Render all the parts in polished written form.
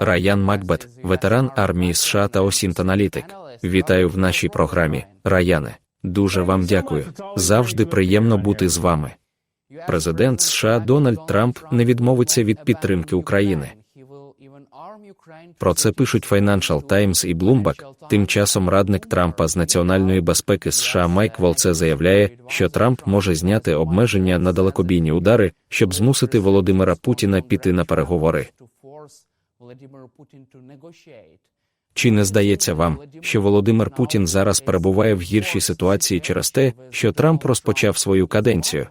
Райан Макбет, ветеран армії США та осінт-аналітик. Вітаю в нашій програмі, Раяне. Дуже вам дякую. Завжди приємно бути з вами. Президент США Дональд Трамп не відмовиться від підтримки України. Про це пишуть Financial Times і Bloomberg. Тим часом радник Трампа з національної безпеки США Майк Волце заявляє, що Трамп може зняти обмеження на далекобійні удари, щоб змусити Володимира Путіна піти на переговори. Чи не здається вам, що Володимир Путін зараз перебуває в гіршій ситуації через те, що Трамп розпочав свою каденцію?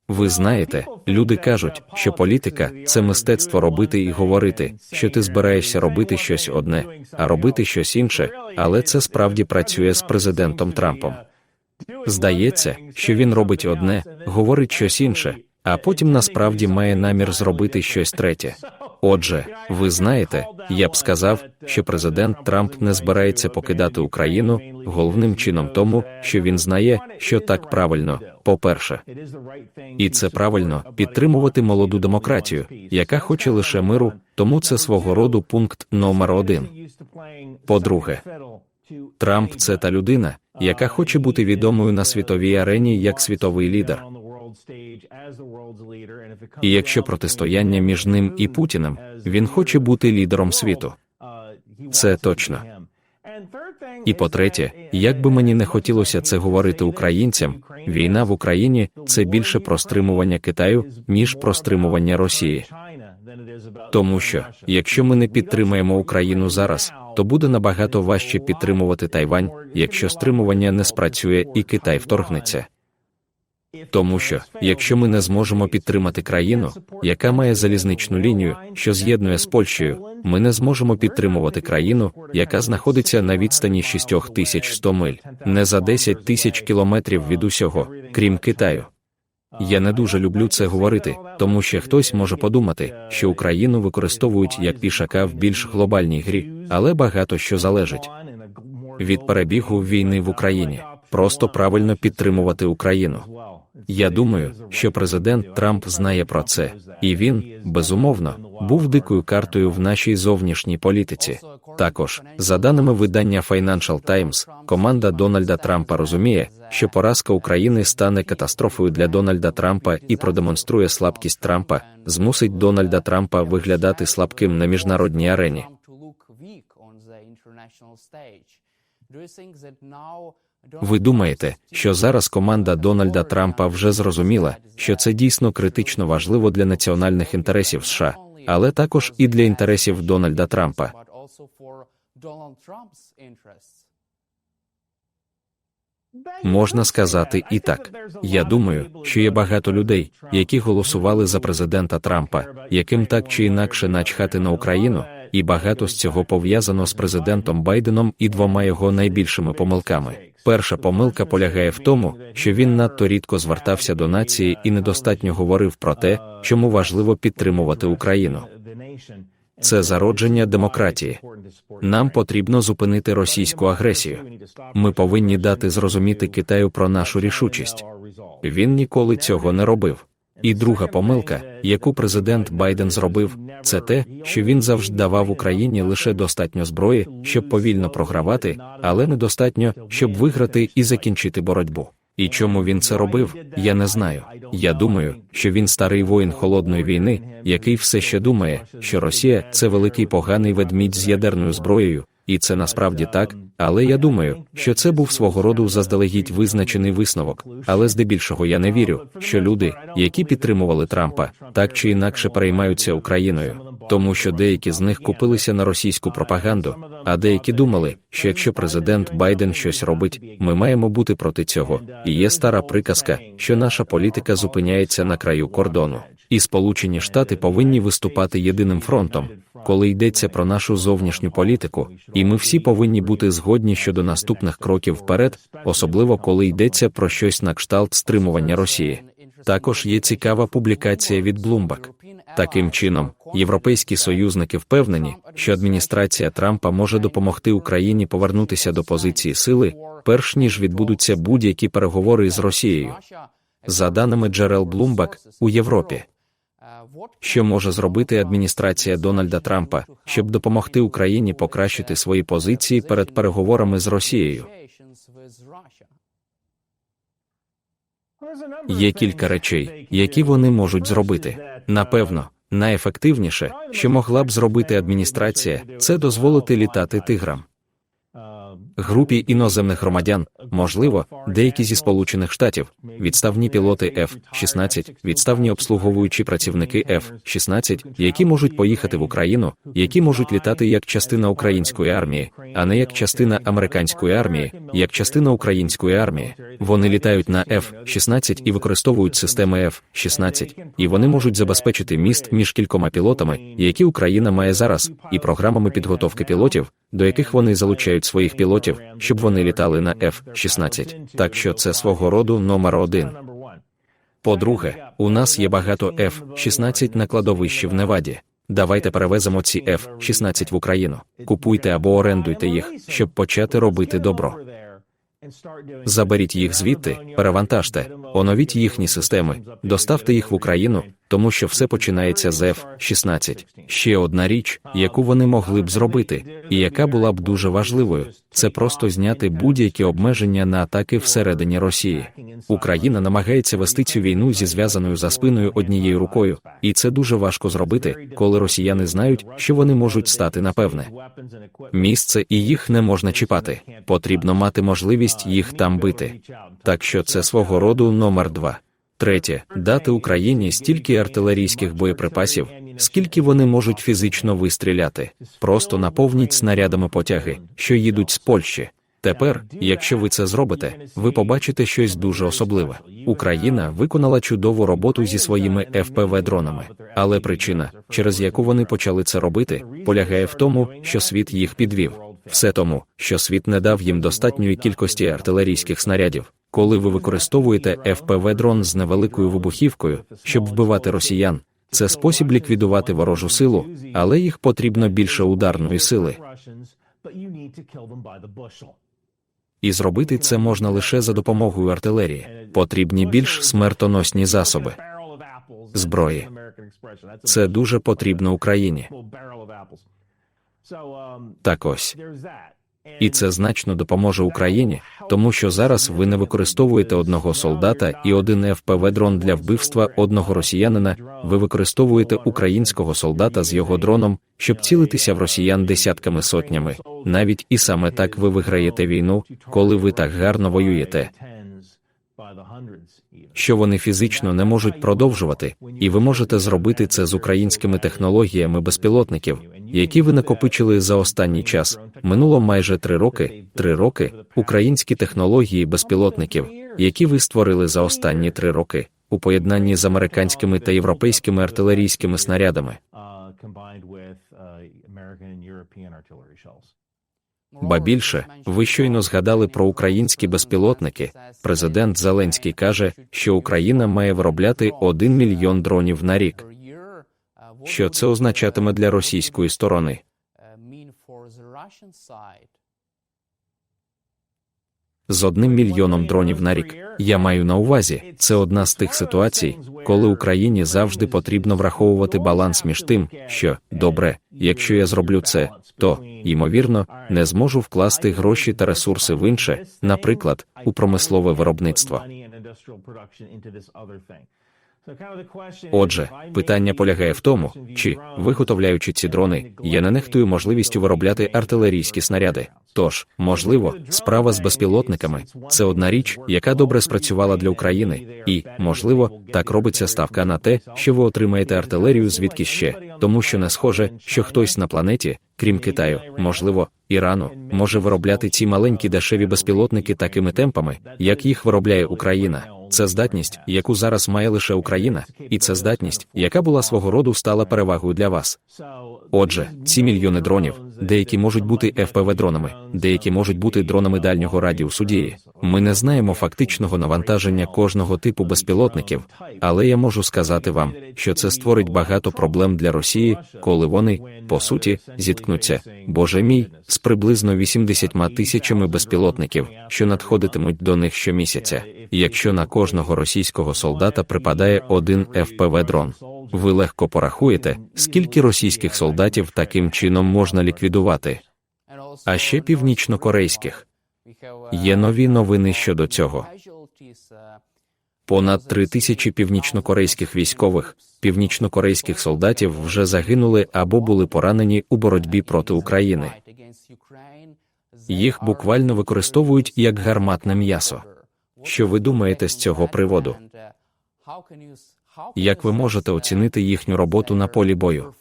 Ви знаєте, люди кажуть, що політика – це мистецтво робити і говорити, що ти збираєшся робити щось одне, а робити щось інше, але це справді працює з президентом Трампом. Здається, що він робить одне, говорить щось інше, а потім насправді має намір зробити щось третє. Отже, ви знаєте, я б сказав, що президент Трамп не збирається покидати Україну, головним чином тому, що він знає, що так правильно, по-перше. І це правильно – підтримувати молоду демократію, яка хоче лише миру, тому це свого роду пункт номер 1. По-друге, Трамп – це та людина, яка хоче бути відомою на світовій арені як світовий лідер. І якщо протистояння між ним і Путіним, він хоче бути лідером світу. Це точно. І по-третє, як би мені не хотілося це говорити українцям, війна в Україні – це більше про стримування Китаю, ніж про стримування Росії. Тому що, якщо ми не підтримаємо Україну зараз, то буде набагато важче підтримувати Тайвань, якщо стримування не спрацює і Китай вторгнеться. Тому що, якщо ми не зможемо підтримати країну, яка має залізничну лінію, що з'єднує з Польщею, ми не зможемо підтримувати країну, яка знаходиться на відстані 6100 миль, не за 10 тисяч кілометрів від усього, крім Китаю. Я не дуже люблю це говорити, тому що хтось може подумати, що Україну використовують як пішака в більш глобальній грі, але багато що залежить від перебігу війни в Україні. Просто правильно підтримувати Україну. Я думаю, що президент Трамп знає про це, і він, безумовно, був дикою картою в нашій зовнішній політиці. Також, за даними видання Financial Times, команда Дональда Трампа розуміє, що поразка України стане катастрофою для Дональда Трампа і продемонструє слабкість Трампа, змусить Дональда Трампа виглядати слабким на міжнародній арені. Ви думаєте, що зараз команда Дональда Трампа вже зрозуміла, що це дійсно критично важливо для національних інтересів США, але також і для інтересів Дональда Трампа? Можна сказати і так. Я думаю, що є багато людей, які голосували за президента Трампа, яким так чи інакше начхати на Україну, і багато з цього пов'язано з президентом Байденом і двома його найбільшими помилками. Перша помилка полягає в тому, що він надто рідко звертався до нації і недостатньо говорив про те, чому важливо підтримувати Україну. Це зародження демократії. Нам потрібно зупинити російську агресію. Ми повинні дати зрозуміти Китаю про нашу рішучість. Він ніколи цього не робив. І друга помилка, яку президент Байден зробив, це те, що він завжди давав Україні лише достатньо зброї, щоб повільно програвати, але недостатньо, щоб виграти і закінчити боротьбу. І чому він це робив, я не знаю. Я думаю, що він старий воїн холодної війни, який все ще думає, що Росія – це великий поганий ведмідь з ядерною зброєю, і це насправді так, але я думаю, що це був свого роду заздалегідь визначений висновок, але здебільшого я не вірю, що люди, які підтримували Трампа, так чи інакше переймаються Україною, тому що деякі з них купилися на російську пропаганду, а деякі думали, що якщо президент Байден щось робить, ми маємо бути проти цього. І є стара приказка, що наша політика зупиняється на краю кордону. І Сполучені Штати повинні виступати єдиним фронтом, коли йдеться про нашу зовнішню політику, і ми всі повинні бути згодні щодо наступних кроків вперед, особливо коли йдеться про щось на кшталт стримування Росії. Також є цікава публікація від Bloomberg. Таким чином, європейські союзники впевнені, що адміністрація Трампа може допомогти Україні повернутися до позиції сили, перш ніж відбудуться будь-які переговори з Росією. За даними джерел Bloomberg, у Європі Що може зробити адміністрація Дональда Трампа, щоб допомогти Україні покращити свої позиції перед переговорами з Росією? Є кілька речей, які вони можуть зробити. Напевно, найефективніше, що могла б зробити адміністрація, це дозволити літати тиграм. Групі іноземних громадян, можливо, деякі зі Сполучених Штатів, відставні пілоти F-16, відставні обслуговуючі працівники F-16, які можуть поїхати в Україну, які можуть літати як частина української армії, а не як частина американської армії, як частина української армії. Вони літають на F-16 і використовують системи F-16, і вони можуть забезпечити міст між кількома пілотами, які Україна має зараз, і програмами підготовки пілотів, до яких вони залучають своїх пілотів, щоб вони літали на F-16. Так що це свого роду номер один. По-друге, у нас є багато F-16 на кладовищі в Неваді. Давайте перевеземо ці F-16 в Україну. Купуйте або орендуйте їх, щоб почати робити добро. Заберіть їх звідти, перевантажте, оновіть їхні системи, доставте їх в Україну, тому що все починається з F-16. Ще одна річ, яку вони могли б зробити, і яка була б дуже важливою, це просто зняти будь-які обмеження на атаки всередині Росії. Україна намагається вести цю війну зі зв'язаною за спиною однією рукою, і це дуже важко зробити, коли росіяни знають, що вони можуть стати на певне місце і їх не можна чіпати. Потрібно мати можливість їх там бити. Так що це свого роду номер 2. Третє, дати Україні стільки артилерійських боєприпасів, скільки вони можуть фізично вистріляти. Просто наповніть снарядами потяги, що їдуть з Польщі. Тепер, якщо ви це зробите, ви побачите щось дуже особливе. Україна виконала чудову роботу зі своїми FPV-дронами. Але причина, через яку вони почали це робити, полягає в тому, що світ їх підвів. Все тому, що світ не дав їм достатньої кількості артилерійських снарядів. Коли ви використовуєте FPV-дрон з невеликою вибухівкою, щоб вбивати росіян, це спосіб ліквідувати ворожу силу, але їх потрібно більше ударної сили. І зробити це можна лише за допомогою артилерії. Потрібні більш смертоносні засоби зброї. Це дуже потрібно Україні. Так ось. І це значно допоможе Україні, тому що зараз ви не використовуєте одного солдата і один FPV-дрон для вбивства одного росіянина, ви використовуєте українського солдата з його дроном, щоб цілитися в росіян десятками сотнями. Навіть і саме так ви виграєте війну, коли ви так гарно воюєте, що вони фізично не можуть продовжувати, і ви можете зробити це з українськими технологіями безпілотників, які ви накопичили за останній час. Минуло майже 3 роки. 3 роки українські технології безпілотників, які ви створили за останні 3 роки, у поєднанні з американськими та європейськими артилерійськими снарядами. Ба більше, ви щойно згадали про українські безпілотники. Президент Зеленський каже, що Україна має виробляти 1 мільйон дронів на рік. Що це означатиме для російської сторони? З 1 мільйоном дронів на рік. Я маю на увазі, це одна з тих ситуацій, коли Україні завжди потрібно враховувати баланс між тим, що, добре, якщо я зроблю це, то, ймовірно, не зможу вкласти гроші та ресурси в інше, наприклад, у промислове виробництво. Отже, питання полягає в тому, чи, виготовляючи ці дрони, я не нехтую можливістю виробляти артилерійські снаряди. Тож, можливо, справа з безпілотниками – це одна річ, яка добре спрацювала для України, і, можливо, так робиться ставка на те, що ви отримаєте артилерію звідки ще, тому що не схоже, що хтось на планеті, крім Китаю, можливо, Ірану, може виробляти ці маленькі дешеві безпілотники такими темпами, як їх виробляє Україна. Це здатність, яку зараз має лише Україна, і це здатність, яка була свого роду стала перевагою для вас. Отже, ці мільйони дронів, деякі можуть бути FPV-дронами, деякі можуть бути дронами дальнього радіусу дії. Ми не знаємо фактичного навантаження кожного типу безпілотників, але я можу сказати вам, що це створить багато проблем для Росії, коли вони, по суті, зіткнуться, боже мій, з приблизно 80 тисячами безпілотників, що надходитимуть до них щомісяця, якщо на кожного російського солдата припадає один FPV-дрон. Ви легко порахуєте, скільки російських солдатів таким чином можна ліквідувати. А ще північнокорейських. Є нові новини щодо цього. Понад 3000 північнокорейських військових, північнокорейських солдатів вже загинули або були поранені у боротьбі проти України. Їх буквально використовують як гарматне м'ясо. Що ви думаєте з цього приводу? Як ви можете оцінити їхню роботу на полі бою?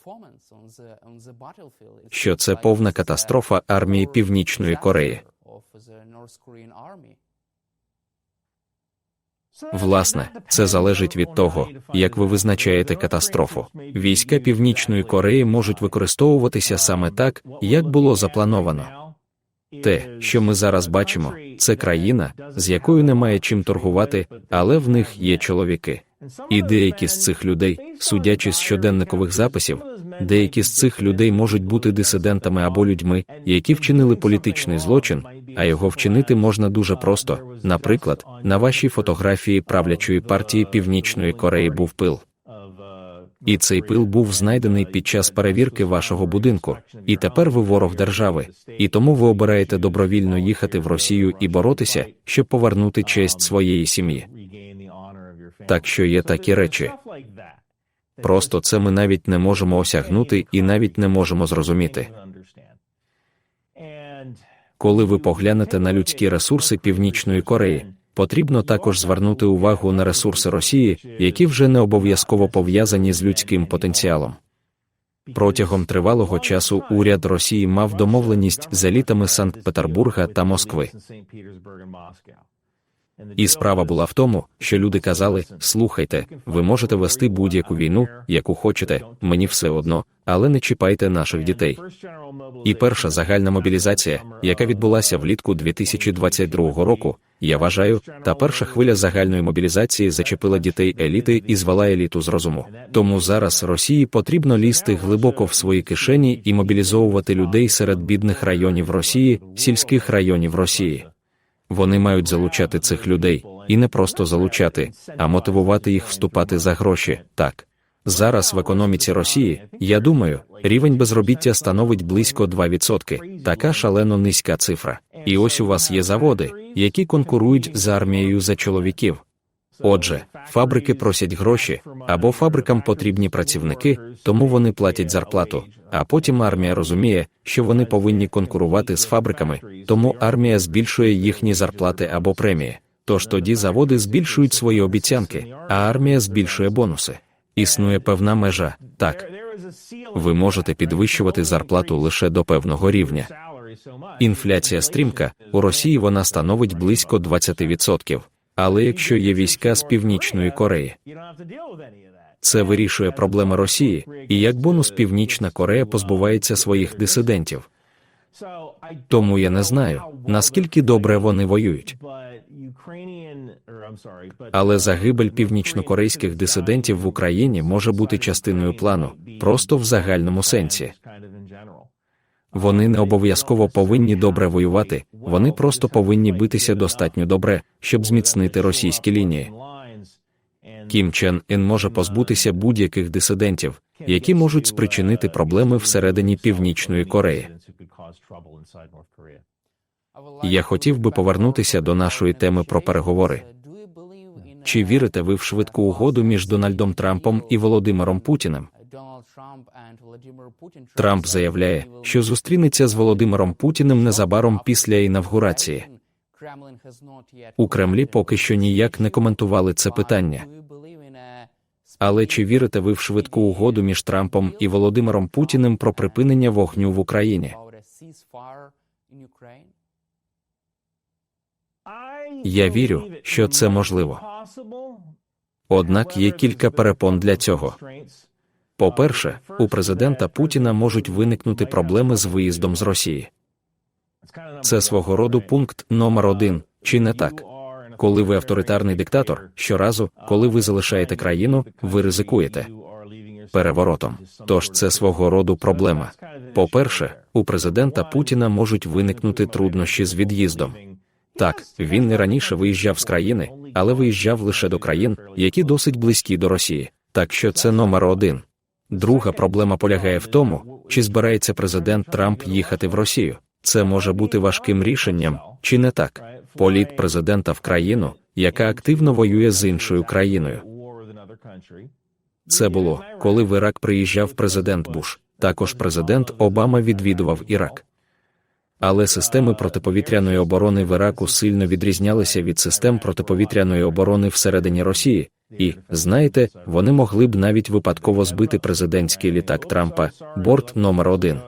Що це повна катастрофа армії Північної Кореї. Власне, це залежить від того, як ви визначаєте катастрофу. Війська Північної Кореї можуть використовуватися саме так, як було заплановано. Те, що ми зараз бачимо, це країна, з якою немає чим торгувати, але в них є чоловіки. І деякі з цих людей, судячи з щоденникових записів, деякі з цих людей можуть бути дисидентами або людьми, які вчинили політичний злочин, а його вчинити можна дуже просто. Наприклад, на вашій фотографії правлячої партії Північної Кореї був пил. І цей пил був знайдений під час перевірки вашого будинку. І тепер ви ворог держави. І тому ви обираєте добровільно їхати в Росію і боротися, щоб повернути честь своєї сім'ї. Так що є такі речі. Просто це ми навіть не можемо осягнути і навіть не можемо зрозуміти. Коли ви поглянете на людські ресурси Північної Кореї, потрібно також звернути увагу на ресурси Росії, які вже не обов'язково пов'язані з людським потенціалом. Протягом тривалого часу уряд Росії мав домовленість з елітами Санкт-Петербурга та Москви. І справа була в тому, що люди казали: «Слухайте, ви можете вести будь-яку війну, яку хочете, мені все одно, але не чіпайте наших дітей». І перша загальна мобілізація, яка відбулася влітку 2022 року, я вважаю, та перша хвиля загальної мобілізації зачепила дітей еліти і звела еліту з розуму. Тому зараз Росії потрібно лізти глибоко в свої кишені і мобілізовувати людей серед бідних районів Росії, сільських районів Росії. Вони мають залучати цих людей, і не просто залучати, а мотивувати їх вступати за гроші, так. Зараз в економіці Росії, я думаю, рівень безробіття становить близько 2%, така шалено низька цифра. І ось у вас є заводи, які конкурують з армією за чоловіків. Отже, фабрики просять гроші, або фабрикам потрібні працівники, тому вони платять зарплату, а потім армія розуміє, що вони повинні конкурувати з фабриками, тому армія збільшує їхні зарплати або премії. Тож тоді заводи збільшують свої обіцянки, а армія збільшує бонуси. Існує певна межа, так. Ви можете підвищувати зарплату лише до певного рівня. Інфляція стрімка, у Росії вона становить близько 20%. Але якщо є війська з Північної Кореї, це вирішує проблеми Росії, і як бонус Північна Корея позбувається своїх дисидентів. Тому я не знаю, наскільки добре вони воюють. Але загибель північнокорейських дисидентів в Україні може бути частиною плану, просто в загальному сенсі. Вони не обов'язково повинні добре воювати, вони просто повинні битися достатньо добре, щоб зміцнити російські лінії. Кім Чен Ін може позбутися будь-яких дисидентів, які можуть спричинити проблеми всередині Північної Кореї. Я хотів би повернутися до нашої теми про переговори. Чи вірите ви в швидку угоду між Дональдом Трампом і Володимиром Путіним? Трамп заявляє, що зустрінеться з Володимиром Путіним незабаром після інавгурації. У Кремлі поки що ніяк не коментували це питання. Але чи вірите ви в швидку угоду між Трампом і Володимиром Путіним про припинення вогню в Україні? Я вірю, що це можливо. Однак є кілька перепон для цього. По-перше, у президента Путіна можуть виникнути проблеми з виїздом з Росії. Це свого роду пункт номер 1, чи не так? Коли ви авторитарний диктатор, щоразу, коли ви залишаєте країну, ви ризикуєте переворотом. Тож це свого роду проблема. По-перше, у президента Путіна можуть виникнути труднощі з від'їздом. Так, він не раніше виїжджав з країни, але виїжджав лише до країн, які досить близькі до Росії. Так що це номер один. Друга проблема полягає в тому, чи збирається президент Трамп їхати в Росію. Це може бути важким рішенням, чи не так? Політ президента в країну, яка активно воює з іншою країною. Це було, коли в Ірак приїжджав президент Буш. Також президент Обама відвідував Ірак. Але системи протиповітряної оборони в Іраку сильно відрізнялися від систем протиповітряної оборони всередині Росії. І, знаєте, вони могли б навіть випадково збити президентський літак Трампа, борт номер 1.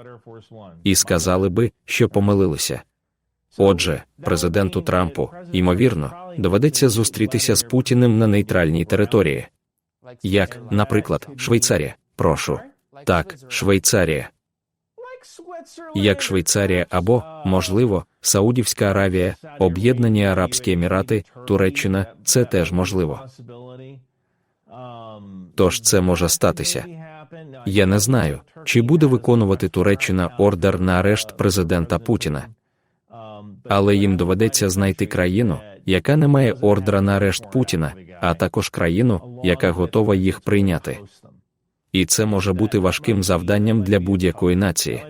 І сказали би, що помилилися. Отже, президенту Трампу, ймовірно, доведеться зустрітися з Путіним на нейтральній території. Як, наприклад, Швейцарія. Прошу. Так, Швейцарія. Як Швейцарія або, можливо, Саудівська Аравія, Об'єднані Арабські Емірати, Туреччина – це теж можливо. Тож це може статися. Я не знаю, чи буде виконувати Туреччина ордер на арешт президента Путіна. Але їм доведеться знайти країну, яка не має ордера на арешт Путіна, а також країну, яка готова їх прийняти. І це може бути важким завданням для будь-якої нації.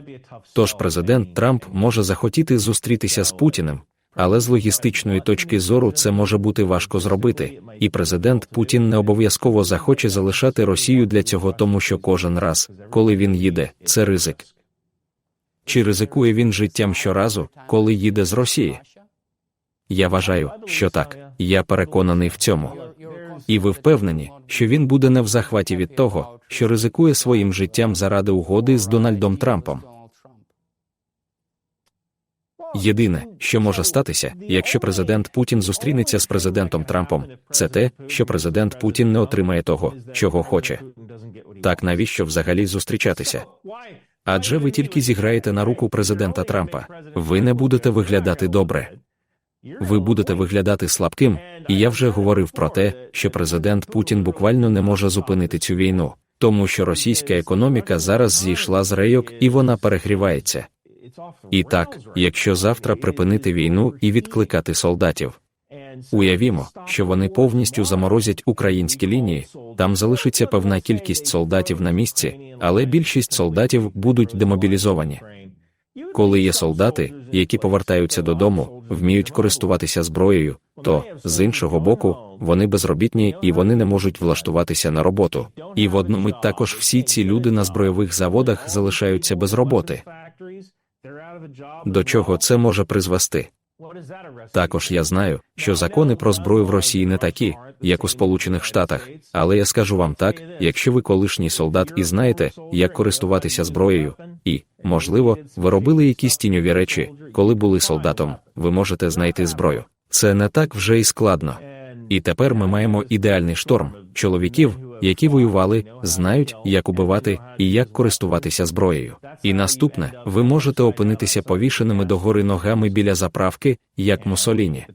Тож президент Трамп може захотіти зустрітися з Путіним, але з логістичної точки зору це може бути важко зробити, і президент Путін не обов'язково захоче залишати Росію для цього, тому що кожен раз, коли він їде, це ризик. Чи ризикує він життям щоразу, коли їде з Росії? Я вважаю, що так, я переконаний в цьому. І ви впевнені, що він буде не в захваті від того, що ризикує своїм життям заради угоди з Дональдом Трампом? Єдине, що може статися, якщо президент Путін зустрінеться з президентом Трампом, це те, що президент Путін не отримає того, чого хоче. Так навіщо взагалі зустрічатися? Адже ви тільки зіграєте на руку президента Трампа. Ви не будете виглядати добре. Ви будете виглядати слабким, і я вже говорив про те, що президент Путін буквально не може зупинити цю війну, тому що російська економіка зараз зійшла з рейок і вона перегрівається. І так, якщо завтра припинити війну і відкликати солдатів, уявімо, що вони повністю заморозять українські лінії, там залишиться певна кількість солдатів на місці, але більшість солдатів будуть демобілізовані. Коли є солдати, які повертаються додому, вміють користуватися зброєю, то, з іншого боку, вони безробітні і вони не можуть влаштуватися на роботу. І в одну мить також всі ці люди на збройових заводах залишаються без роботи. До чого це може призвести? Також я знаю, що закони про зброю в Росії не такі, як у Сполучених Штатах, але я скажу вам так, якщо ви колишній солдат і знаєте, як користуватися зброєю, і, можливо, ви робили якісь тіньові речі, коли були солдатом, ви можете знайти зброю. Це не так вже і складно. І тепер ми маємо ідеальний шторм чоловіків, які воювали, знають, як убивати і як користуватися зброєю. І наступне, ви можете опинитися повішеними догори ногами біля заправки, як Муссоліні.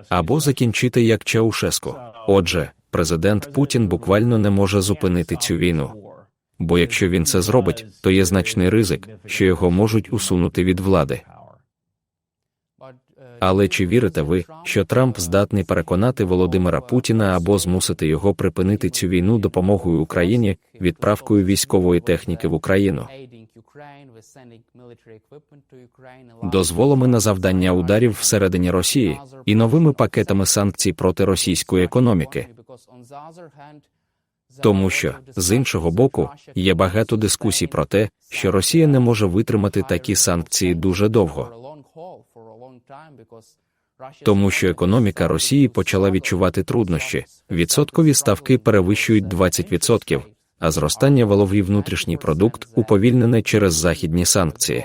Або закінчити як Чаушеску. Отже, президент Путін буквально не може зупинити цю війну. Бо якщо він це зробить, то є значний ризик, що його можуть усунути від влади. Але чи вірите ви, що Трамп здатний переконати Володимира Путіна або змусити його припинити цю війну допомогою Україні, відправкою військової техніки в Україну? Дозволами на завдання ударів всередині Росії і новими пакетами санкцій проти російської економіки? Тому що, з іншого боку, є багато дискусій про те, що Росія не може витримати такі санкції дуже довго. Тому що економіка Росії почала відчувати труднощі, відсоткові ставки перевищують 20%, а зростання валовий внутрішній продукт уповільнене через західні санкції.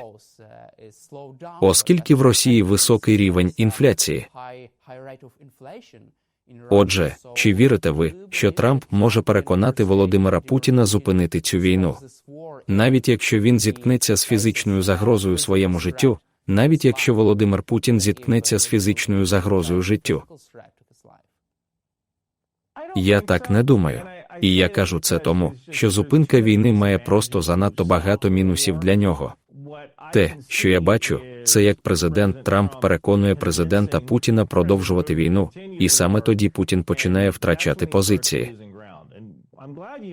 Оскільки в Росії високий рівень інфляції. Отже, чи вірите ви, що Трамп може переконати Володимира Путіна зупинити цю війну? Навіть якщо він зіткнеться з фізичною загрозою своєму життю, навіть якщо Володимир Путін зіткнеться з фізичною загрозою життю. Я так не думаю. І я кажу це тому, що зупинка війни має просто занадто багато мінусів для нього. Те, що я бачу, це як президент Трамп переконує президента Путіна продовжувати війну, і саме тоді Путін починає втрачати позиції.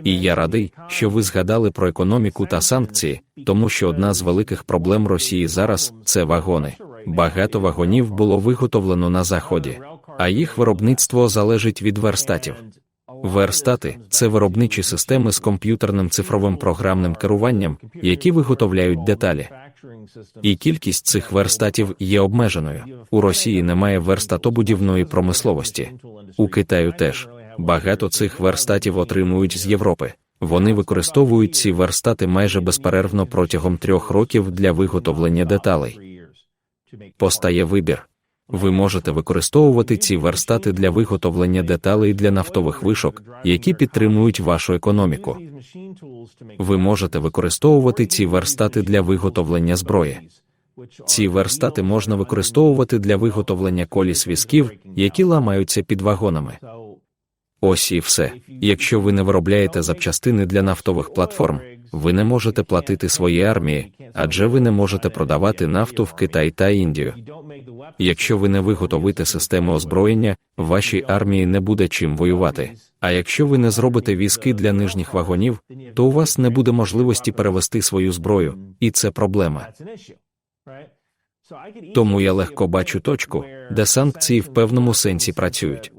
І я радий, що ви згадали про економіку та санкції, тому що одна з великих проблем Росії зараз – це вагони. Багато вагонів було виготовлено на Заході, а їх виробництво залежить від верстатів. Верстати – це виробничі системи з комп'ютерним цифровим програмним керуванням, які виготовляють деталі. І кількість цих верстатів є обмеженою. У Росії немає верстатобудівної промисловості. У Китаю теж. Багато цих верстатів отримують з Європи. Вони використовують ці верстати майже безперервно протягом 3 років для виготовлення деталей. Постає вибір. Ви можете використовувати ці верстати для виготовлення деталей для нафтових вишок, які підтримують вашу економіку. Ви можете використовувати ці верстати для виготовлення зброї. Ці верстати можна використовувати для виготовлення коліс візків, які ламаються під вагонами. Ось і все. Якщо ви не виробляєте запчастини для нафтових платформ, ви не можете платити своїй армії, адже ви не можете продавати нафту в Китай та Індію. Якщо ви не виготовите систему озброєння, вашій армії не буде чим воювати. А якщо ви не зробите візки для нижніх вагонів, то у вас не буде можливості перевести свою зброю, і це проблема. Тому я легко бачу точку, де санкції в певному сенсі працюють.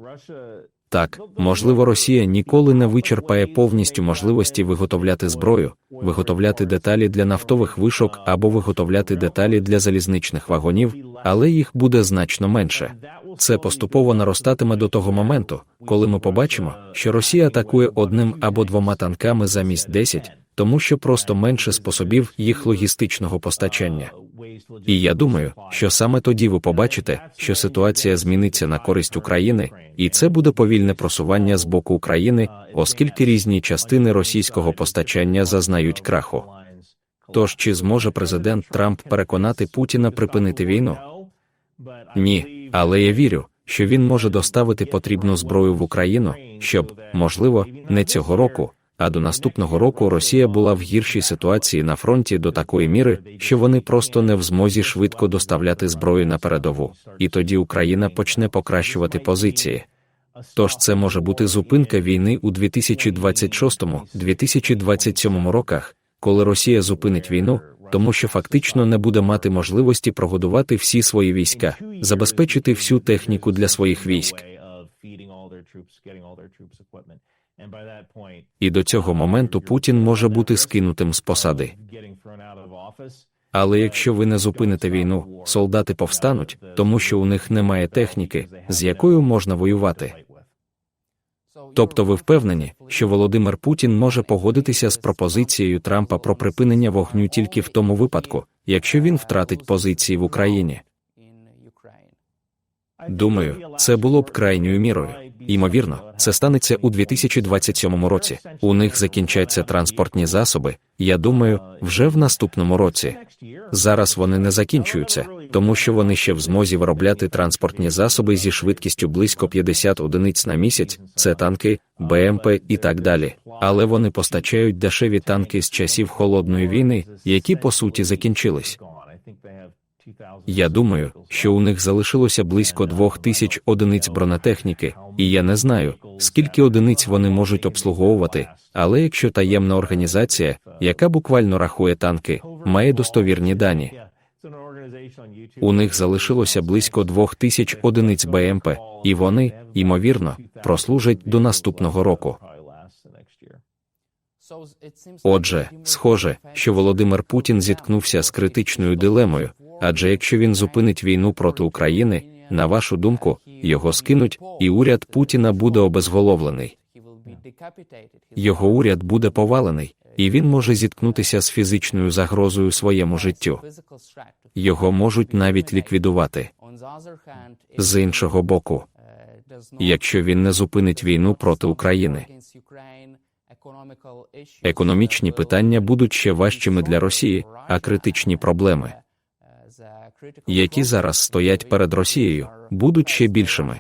Так, можливо, Росія ніколи не вичерпає повністю можливості виготовляти зброю, виготовляти деталі для нафтових вишок або виготовляти деталі для залізничних вагонів, але їх буде значно менше. Це поступово наростатиме до того моменту, коли ми побачимо, що Росія атакує 1 або 2 танками замість 10, тому що просто менше способів їх логістичного постачання. І я думаю, що саме тоді ви побачите, що ситуація зміниться на користь України, і це буде повільне просування з боку України, оскільки різні частини російського постачання зазнають краху. Тож, чи зможе президент Трамп переконати Путіна припинити війну? Ні, але я вірю, що він може доставити потрібну зброю в Україну, щоб, можливо, не цього року, а до наступного року Росія була в гіршій ситуації на фронті до такої міри, що вони просто не в змозі швидко доставляти зброю на передову, і тоді Україна почне покращувати позиції. Тож це може бути зупинка війни у 2026-2027 роках, коли Росія зупинить війну, тому що фактично не буде мати можливості прогодувати всі свої війська, забезпечити всю техніку для своїх військ. І до цього моменту Путін може бути скинутим з посади. Але якщо ви не зупините війну, солдати повстануть, тому що у них немає техніки, з якою можна воювати. Тобто ви впевнені, що Володимир Путін може погодитися з пропозицією Трампа про припинення вогню тільки в тому випадку, якщо він втратить позиції в Україні? Думаю, це було б крайньою мірою. Ймовірно, це станеться у 2027 році. У них закінчаться транспортні засоби, я думаю, вже в наступному році. Зараз вони не закінчуються, тому що вони ще в змозі виробляти транспортні засоби зі швидкістю близько 50 одиниць на місяць, це танки, БМП і так далі. Але вони постачають дешеві танки з часів Холодної війни, які по суті закінчились. Я думаю, що у них залишилося близько 2000 одиниць бронетехніки, і я не знаю, скільки одиниць вони можуть обслуговувати, але якщо таємна організація, яка буквально рахує танки, має достовірні дані, у них залишилося близько 2000 одиниць БМП, і вони, ймовірно, прослужать до наступного року. Отже, схоже, що Володимир Путін зіткнувся з критичною дилемою, адже якщо він зупинить війну проти України, на вашу думку, його скинуть, і уряд Путіна буде обезголовлений. Його уряд буде повалений, і він може зіткнутися з фізичною загрозою своєму життю. Його можуть навіть ліквідувати. З іншого боку, якщо він не зупинить війну проти України, економічні питання будуть ще важчими для Росії, а критичні проблеми, які зараз стоять перед Росією, будуть ще більшими.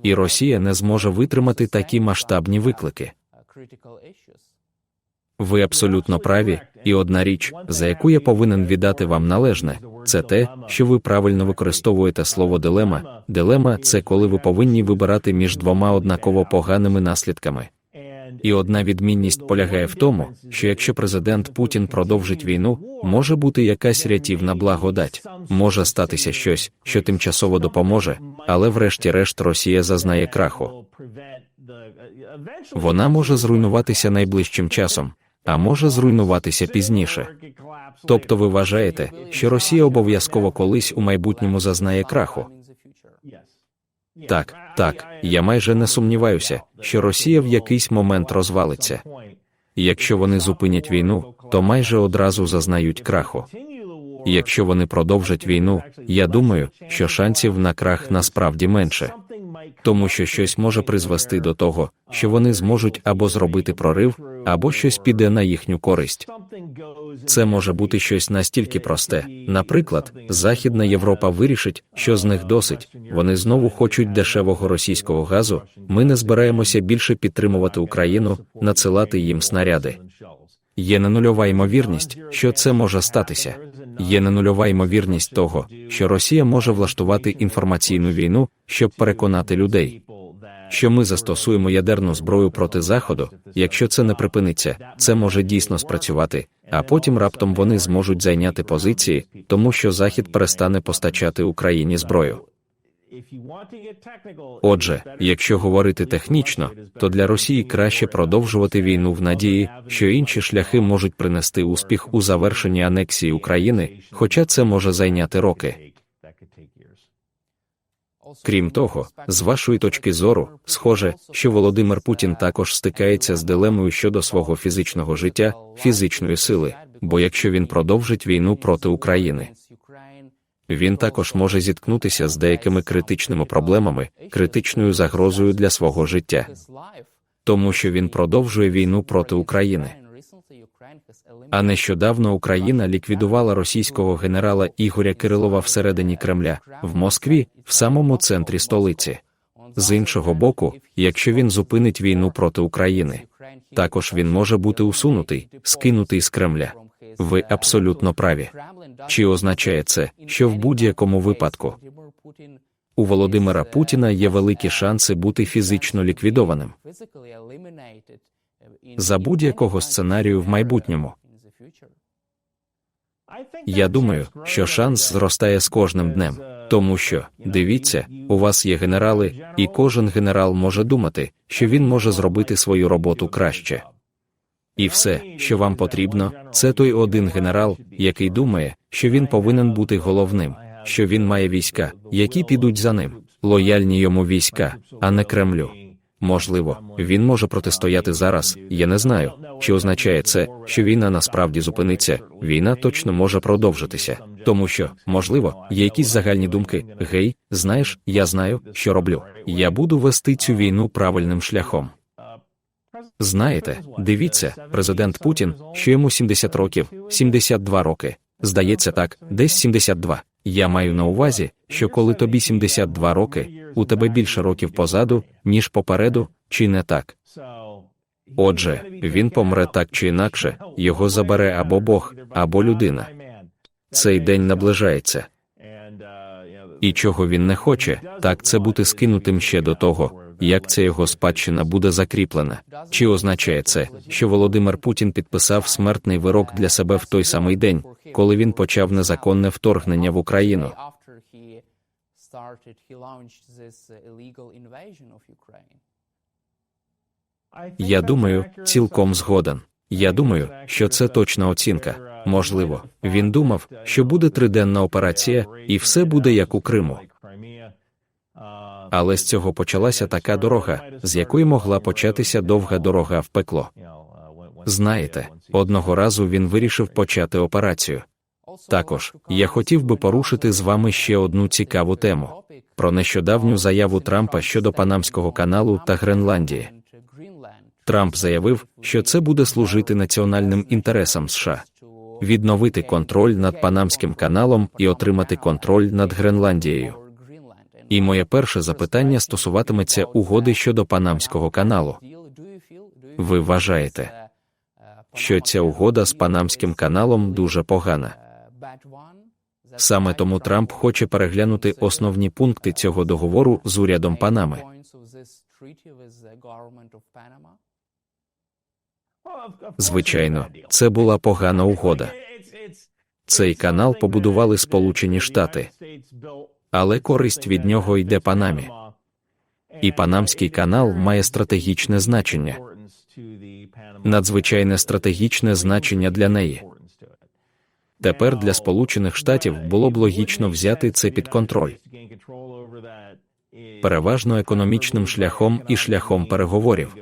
І Росія не зможе витримати такі масштабні виклики. Ви абсолютно праві, І одна річ, за яку я повинен віддати вам належне, це те, що ви правильно використовуєте слово «дилема». Дилема – це коли ви повинні вибирати між двома однаково поганими наслідками. І одна відмінність полягає в тому, що якщо президент Путін продовжить війну, може бути якась рятівна благодать. Може статися щось, що тимчасово допоможе, але врешті-решт Росія зазнає краху. Вона може зруйнуватися найближчим часом, а може зруйнуватися пізніше. Тобто ви вважаєте, що Росія обов'язково колись у майбутньому зазнає краху? Так, я майже не сумніваюся, що Росія в якийсь момент розвалиться. Якщо вони зупинять війну, то майже одразу зазнають краху. Якщо вони продовжать війну, я думаю, що шансів на крах насправді менше. Тому що щось може призвести до того, що вони зможуть або зробити прорив, або щось піде на їхню користь. Це може бути щось настільки просте. Наприклад, Західна Європа вирішить, що з них досить, вони знову хочуть дешевого російського газу, ми не збираємося більше підтримувати Україну, надсилати їм снаряди. Є ненульова ймовірність, що це може статися. Є ненульова ймовірність того, що Росія може влаштувати інформаційну війну, щоб переконати людей, що ми застосуємо ядерну зброю проти Заходу. Якщо це не припиниться, це може дійсно спрацювати, а потім раптом вони зможуть зайняти позиції, тому що Захід перестане постачати Україні зброю. Отже, якщо говорити технічно, то для Росії краще продовжувати війну в надії, що інші шляхи можуть принести успіх у завершенні анексії України, хоча це може зайняти роки. Крім того, з вашої точки зору, схоже, що Володимир Путін також стикається з дилемою щодо свого фізичного життя, фізичної сили, бо якщо він продовжить війну проти України, він також може зіткнутися з деякими критичними проблемами, критичною загрозою для свого життя. Тому що він продовжує війну проти України. А нещодавно Україна ліквідувала російського генерала Ігоря Кирилова всередині Кремля, в Москві, в самому центрі столиці. З іншого боку, якщо він зупинить війну проти України, також він може бути усунутий, скинутий з Кремля. Ви абсолютно праві. Чи означає це, що в будь-якому випадку у Володимира Путіна є великі шанси бути фізично ліквідованим? За будь-якого сценарію в майбутньому. Я думаю, що шанс зростає з кожним днем. Тому що, дивіться, у вас є генерали, і кожен генерал може думати, що він може зробити свою роботу краще. І все, що вам потрібно, це той один генерал, який думає, що він повинен бути головним, що він має війська, які підуть за ним, лояльні йому війська, а не Кремлю. Можливо, він може протистояти зараз, я не знаю, чи означає це, що війна насправді зупиниться, війна точно може продовжитися. Тому що, можливо, є якісь загальні думки, гей, знаєш, я знаю, що роблю. Я буду вести цю війну правильним шляхом. Знаєте, дивіться, президент Путін, що йому 70 років, 72 роки. Здається так, десь 72. Я маю на увазі, що коли тобі 72 роки, у тебе більше років позаду, ніж попереду, чи не так? Отже, він помре так чи інакше, його забере або Бог, або людина. Цей день наближається. І чого він не хоче, так це бути скинутим ще до того, як ця його спадщина буде закріплена. Чи означає це, що Володимир Путін підписав смертний вирок для себе в той самий день, коли він почав незаконне вторгнення в Україну? Я думаю, цілком згоден. Я думаю, що це точна оцінка. Можливо, він думав, що буде триденна операція, і все буде як у Криму. Але з цього почалася така дорога, з якої могла початися довга дорога в пекло. Знаєте, одного разу він вирішив почати операцію. Також, я хотів би порушити з вами ще одну цікаву тему. Про нещодавню заяву Трампа щодо Панамського каналу та Гренландії. Трамп заявив, що це буде служити національним інтересам США. Відновити контроль над Панамським каналом і отримати контроль над Гренландією. І моє перше запитання стосуватиметься угоди щодо Панамського каналу. Ви вважаєте, що ця угода з Панамським каналом дуже погана. Саме тому Трамп хоче переглянути основні пункти цього договору з урядом Панами. Звичайно, це була погана угода. Цей канал побудували Сполучені Штати, але користь від нього йде Панамі. І Панамський канал має стратегічне значення. Надзвичайне стратегічне значення для неї. Тепер для Сполучених Штатів було б логічно взяти це під контроль. Переважно економічним шляхом і шляхом переговорів.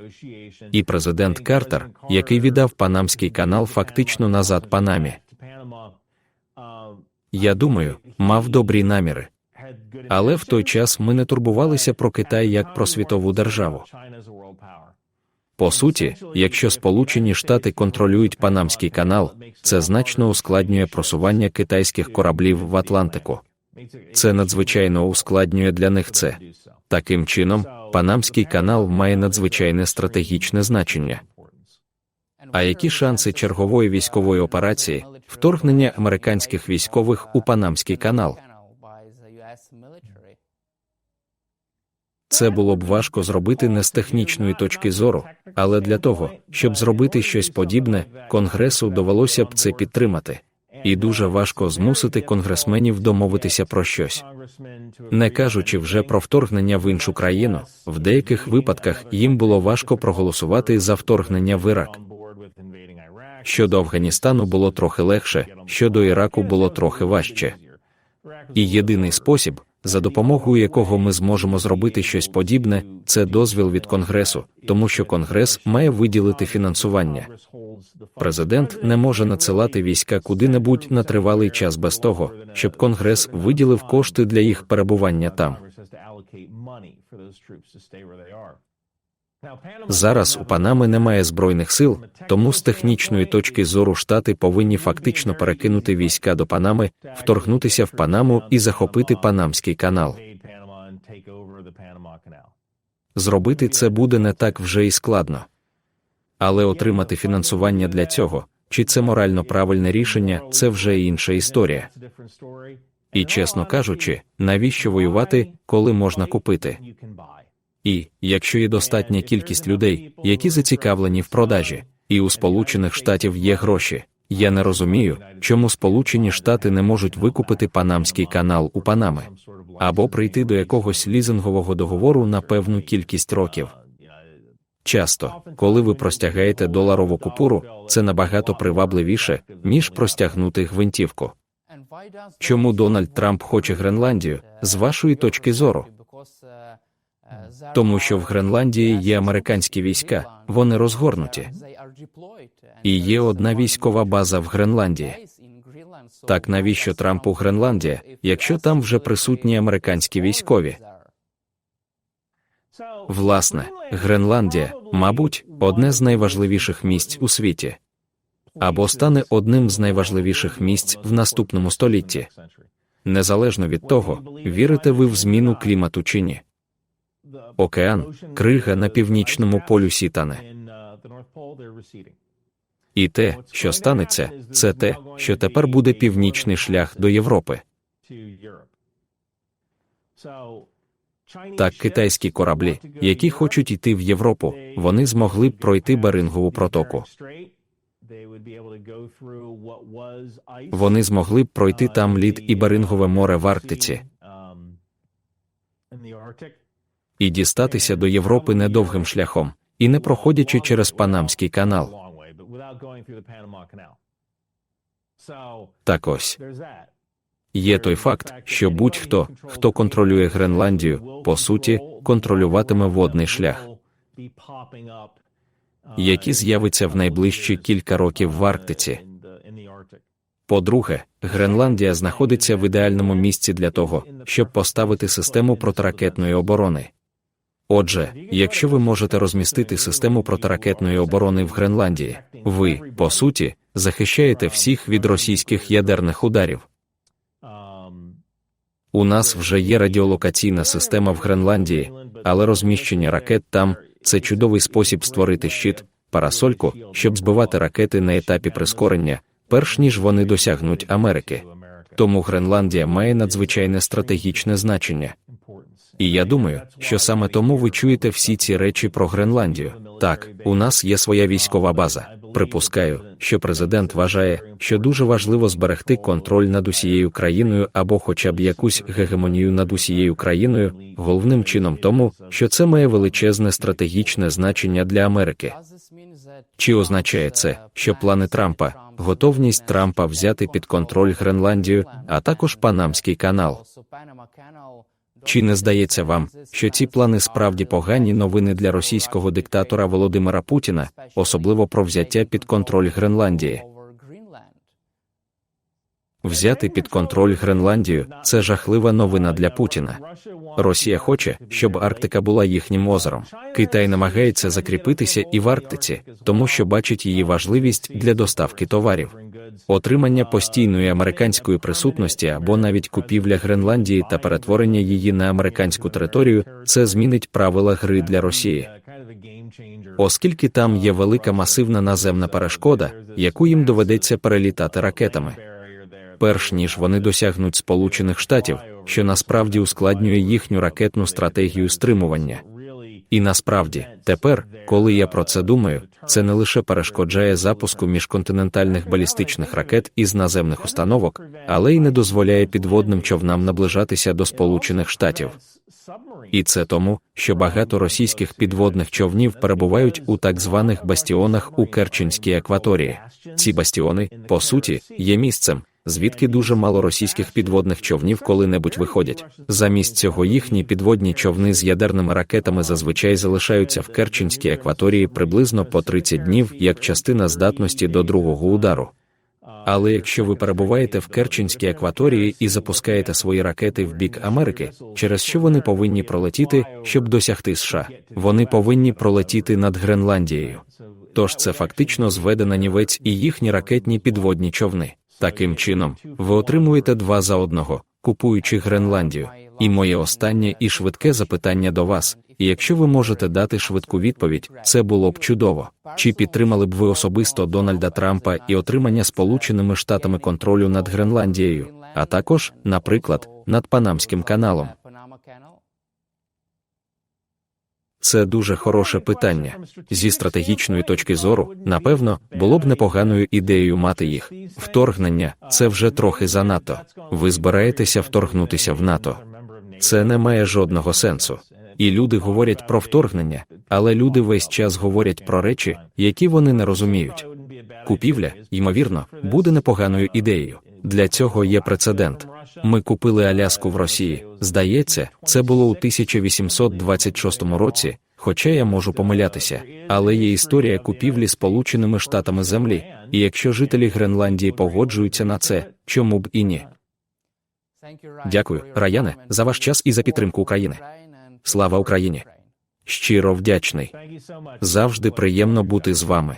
І президент Картер, який віддав Панамський канал фактично назад Панамі, я думаю, мав добрі наміри. Але в той час ми не турбувалися про Китай як про світову державу. По суті, якщо Сполучені Штати контролюють Панамський канал, це значно ускладнює просування китайських кораблів в Атлантику. Це надзвичайно ускладнює для них це. Таким чином, Панамський канал має надзвичайне стратегічне значення. А які шанси чергової військової операції, вторгнення американських військових у Панамський канал? Це було б важко зробити не з технічної точки зору, але для того, щоб зробити щось подібне, Конгресу довелося б це підтримати. І дуже важко змусити конгресменів домовитися про щось. Не кажучи вже про вторгнення в іншу країну, в деяких випадках їм було важко проголосувати за вторгнення в Ірак. Щодо Афганістану було трохи легше, щодо Іраку було трохи важче. І єдиний спосіб, за допомогою якого ми зможемо зробити щось подібне, це дозвіл від Конгресу, тому що Конгрес має виділити фінансування. Президент не може надсилати війська куди-небудь на тривалий час без того, щоб Конгрес виділив кошти для їх перебування там. Зараз у Панами немає збройних сил, тому з технічної точки зору Штати повинні фактично перекинути війська до Панами, вторгнутися в Панаму і захопити Панамський канал. Зробити це буде не так вже і складно. Але отримати фінансування для цього, чи це морально правильне рішення, це вже інша історія. І, чесно кажучи, навіщо воювати, коли можна купити? І, якщо є достатня кількість людей, які зацікавлені в продажі, і у Сполучених Штатів є гроші, я не розумію, чому Сполучені Штати не можуть викупити Панамський канал у Панами. Або прийти до якогось лізингового договору на певну кількість років. Часто, коли ви простягаєте доларову купюру, це набагато привабливіше, ніж простягнути гвинтівку. Чому Дональд Трамп хоче Гренландію, з вашої точки зору? Тому що в Гренландії є американські війська, вони розгорнуті. І є одна військова база в Гренландії. Так навіщо Трампу Гренландія, якщо там вже присутні американські військові? Власне, Гренландія, мабуть, одне з найважливіших місць у світі. Або стане одним з найважливіших місць в наступному столітті. Незалежно від того, вірите ви в зміну клімату чи ні. Океан, крига на північному полюсі тане. І те, що станеться, це те, що тепер буде північний шлях до Європи. Так китайські кораблі, які хочуть йти в Європу, вони змогли б пройти Берингову протоку. Вони змогли б пройти там лід і Берингове море в Арктиці. І дістатися до Європи недовгим шляхом, і не проходячи через Панамський канал. Так ось. Є той факт, що будь-хто, хто контролює Гренландію, по суті, контролюватиме водний шлях, який з'явиться в найближчі кілька років в Арктиці. По-друге, Гренландія знаходиться в ідеальному місці для того, щоб поставити систему протиракетної оборони. Отже, якщо ви можете розмістити систему протиракетної оборони в Гренландії, ви, по суті, захищаєте всіх від російських ядерних ударів. У нас вже є радіолокаційна система в Гренландії, але розміщення ракет там – це чудовий спосіб створити щит, парасольку, щоб збивати ракети на етапі прискорення, перш ніж вони досягнуть Америки. Тому Гренландія має надзвичайне стратегічне значення. І я думаю, що саме тому ви чуєте всі ці речі про Гренландію. Так, у нас є своя військова база. Припускаю, що президент вважає, що дуже важливо зберегти контроль над усією країною або хоча б якусь гегемонію над усією країною, головним чином тому, що це має величезне стратегічне значення для Америки. Чи означає це, що плани Трампа, готовність Трампа взяти під контроль Гренландію, а також Панамський канал? Чи не здається вам, що ці плани справді погані новини для російського диктатора Володимира Путіна, особливо про взяття під контроль Гренландії? Взяти під контроль Гренландію – це жахлива новина для Путіна. Росія хоче, щоб Арктика була їхнім озером. Китай намагається закріпитися і в Арктиці, тому що бачить її важливість для доставки товарів. Отримання постійної американської присутності або навіть купівля Гренландії та перетворення її на американську територію – це змінить правила гри для Росії. Оскільки там є велика масивна наземна перешкода, яку їм доведеться перелітати ракетами, перш ніж вони досягнуть Сполучених Штатів, що насправді ускладнює їхню ракетну стратегію стримування. І насправді, тепер, коли я про це думаю, це не лише перешкоджає запуску міжконтинентальних балістичних ракет із наземних установок, але й не дозволяє підводним човнам наближатися до Сполучених Штатів. І це тому, що багато російських підводних човнів перебувають у так званих бастіонах у Керченській акваторії. Ці бастіони, по суті, є місцем, звідки дуже мало російських підводних човнів коли-небудь виходять. Замість цього їхні підводні човни з ядерними ракетами зазвичай залишаються в Керченській акваторії приблизно по 30 днів як частина здатності до другого удару. Але якщо ви перебуваєте в Керченській акваторії і запускаєте свої ракети в бік Америки, через що вони повинні пролетіти, щоб досягти США? Вони повинні пролетіти над Гренландією. Тож це фактично зведе на нівець і їхні ракетні підводні човни. Таким чином, ви отримуєте два за одного, купуючи Гренландію. І моє останнє і швидке запитання до вас, і якщо ви можете дати швидку відповідь, це було б чудово. Чи підтримали б ви особисто Дональда Трампа і отримання Сполученими Штатами контролю над Гренландією, а також, наприклад, над Панамським каналом? Це дуже хороше питання. Зі стратегічної точки зору, напевно, було б непоганою ідеєю мати їх. Вторгнення – це вже трохи занадто. Ви збираєтеся вторгнутися в НАТО. Це не має жодного сенсу. І люди говорять про вторгнення, але люди весь час говорять про речі, які вони не розуміють. Купівля, ймовірно, буде непоганою ідеєю. Для цього є прецедент. Ми купили Аляску в Росії. Здається, це було у 1826 році, хоча я можу помилятися. Але є історія купівлі Сполученими Штатами землі, і якщо жителі Гренландії погоджуються на це, чому б і ні? Дякую, Раяне, за ваш час і за підтримку України. Слава Україні! Щиро вдячний. Завжди приємно бути з вами.